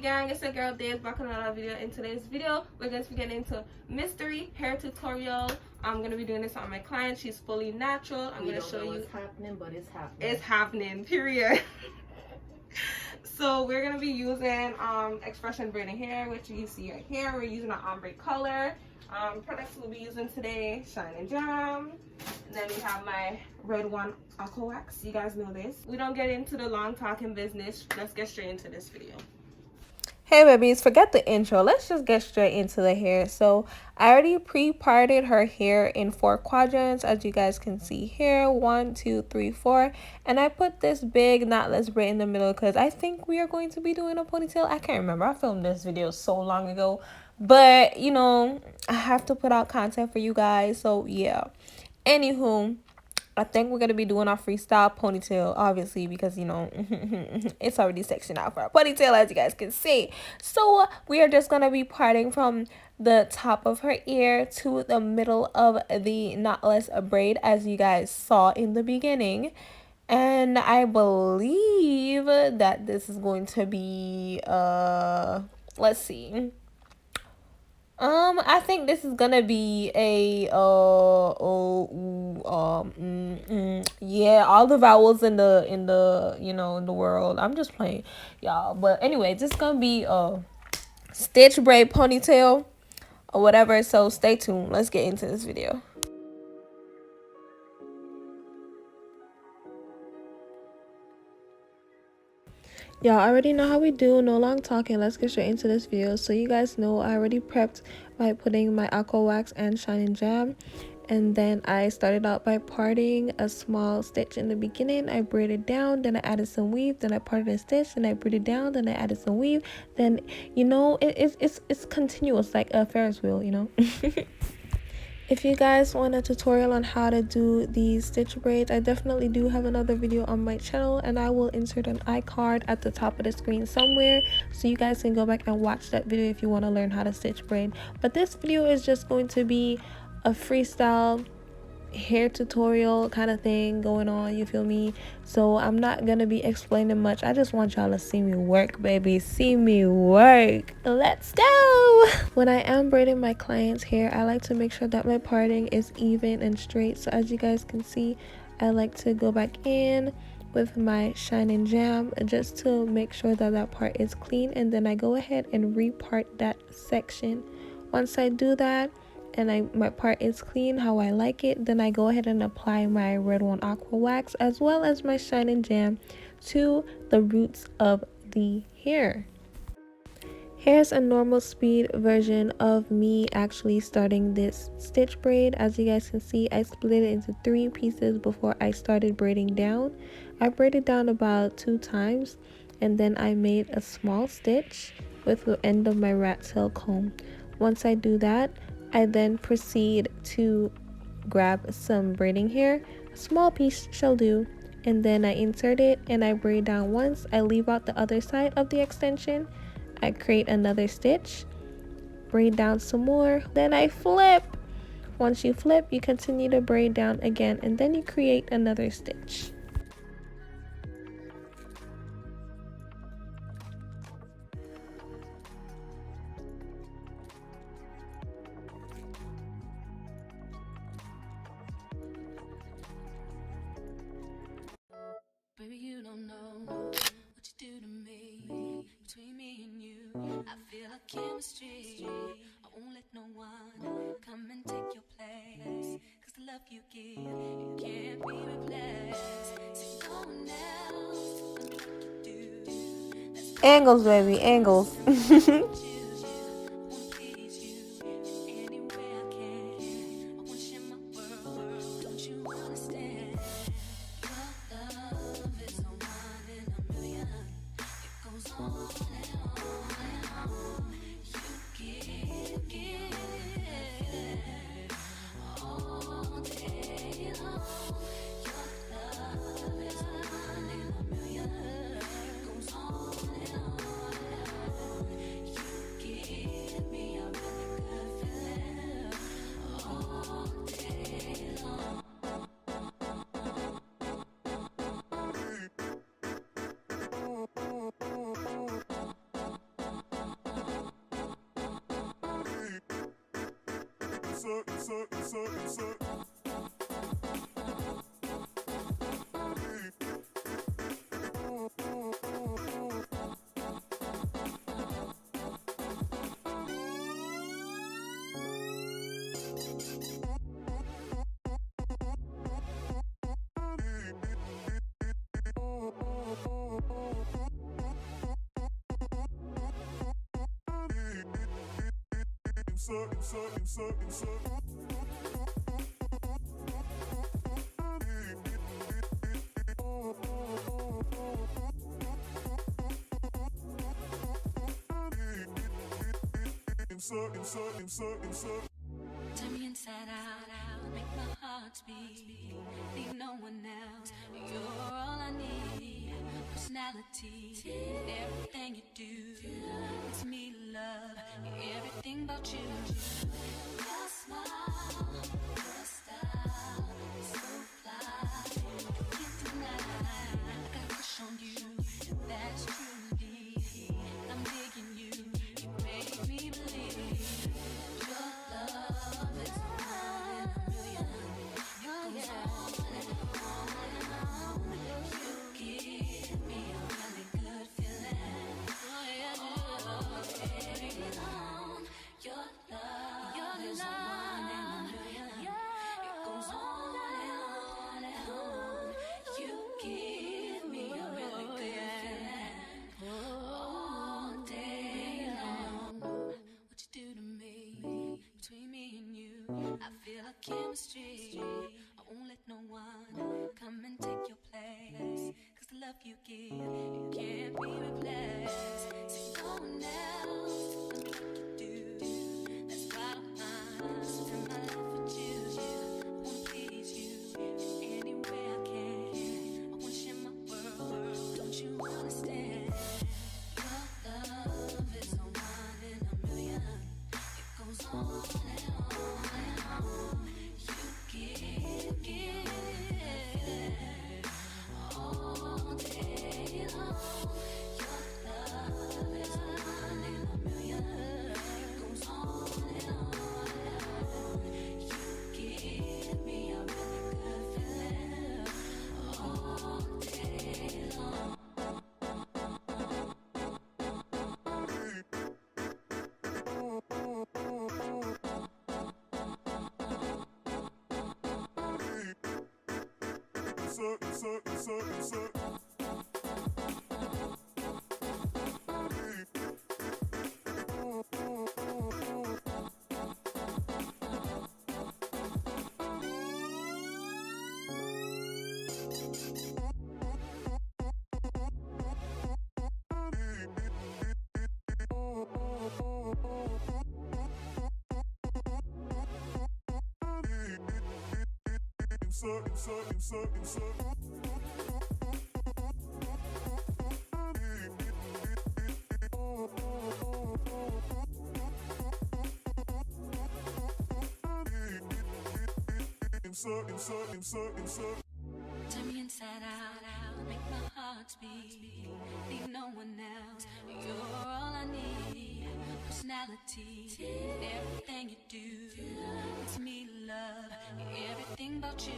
gang, it's your girl Days back on another video. In today's video we're going to be getting into mystery hair tutorial. I'm going to be doing this on my client. She's fully natural. I'm going to show you what's happening, but it's happening. It's happening, period. So we're going to be using expression braiding hair, which you see right here. We're using an ombre color. Products we'll be using today: Shine and Jam, and then we have my red one, Aqua Wax. You guys know this. We don't get into the long talking business. Let's get straight into this video. Hey babies, forget the intro. Let's just get straight into the hair. So I already pre-parted her hair in 4 quadrants, as you guys can see here. 1, 2, 3, 4. And I put this big knotless braid in the middle because I think we are going to be doing a ponytail. I can't remember. I filmed this video so long ago. But, you know, I have to put out content for you guys. So, yeah. Anywho, I think we're going to be doing our freestyle ponytail, obviously, because, you know, it's already sectioned out for a ponytail, as you guys can see. So, we are just going to be parting from the top of her ear to the middle of the knotless braid, as you guys saw in the beginning. And I believe that this is going to be, let's see. I think this is gonna be a yeah, all the vowels in the you know, in the world. I'm just playing, y'all. But anyway, this is gonna be a stitch braid ponytail or whatever. So stay tuned. Let's get into this video. Y'all already know how we do. No long talking. Let's get straight into this video. So you guys know I already prepped by putting my Aqua Wax and Shine and Jam. And then I started out by parting a small stitch in the beginning. I braided down, then I added some weave, then I parted a stitch, then I braided down, then I added some weave. Then, you know, it's continuous, like a Ferris wheel, you know. If you guys want a tutorial on how to do these stitch braids, I definitely do have another video on my channel, and I will insert an iCard at the top of the screen somewhere, so you guys can go back and watch that video if you want to learn how to stitch braid. But this video is just going to be a freestyle hair tutorial kind of thing going on, you feel me? So I'm not gonna be explaining much. I just want y'all to see me work, baby. See me work. Let's go. When I am braiding my client's hair, I like to make sure that my parting is even and straight. So as you guys can see, I like to go back in with my Shine and Jam just to make sure that that part is clean, and then I go ahead and repart that section. Once I do that and my part is clean how I like it, then I go ahead and apply my red one Aqua Wax as well as my Shine and Jam to the roots of the hair. Here's a normal speed version of me actually starting this stitch braid. As you guys can see, I split it into 3 pieces before I started braiding down. I braided down about 2 times, and then I made a small stitch with the end of my rat tail comb. Once I do that, I then proceed to grab some braiding hair. A small piece shall do, and then I insert it and I braid down once. I leave out the other side of the extension. I create another stitch, braid down some more, then I flip. Once you flip, you continue to braid down again, and then you create another stitch. Baby, you don't know what you do to me. Between me and you, I feel like chemistry. I won't let no one come and take your place, 'cause the love you give, it can't be replaced. See no one else like you do. That's Angles, baby, angles. Turn me inside out, make my heart beat. Leave no one else, you're all I need. Personality, everything you do makes me love everything about you. Your smile, your style, so fly. I can't deny, I got a crush on you, and that's truly. I'm digging you, you make me believe. Your love is one in a million. It goes on and on and on. You give me a really good feeling. Oh yeah, carry on. Your love is one in a million. It goes on and on and on. You give me a really good feeling all day long. What you do to me, between me and you, I feel a chemistry. I won't let no one come and take your place. Cause the love you give, it can't be replaced. See, no one else can do like you do. That's why I don't mind spend my life with you. I wanna please you any way I can. I wanna share my world, don't you understand? Your love is a one in a million. It goes on and on and on. You give all day long. Your love is a one in a million. It goes on and on and on. You give me a really good feeling all day long. Turn me inside out, make my heart beat. Leave no one else, you're all I need. Personality, everything you do makes me love everything about you.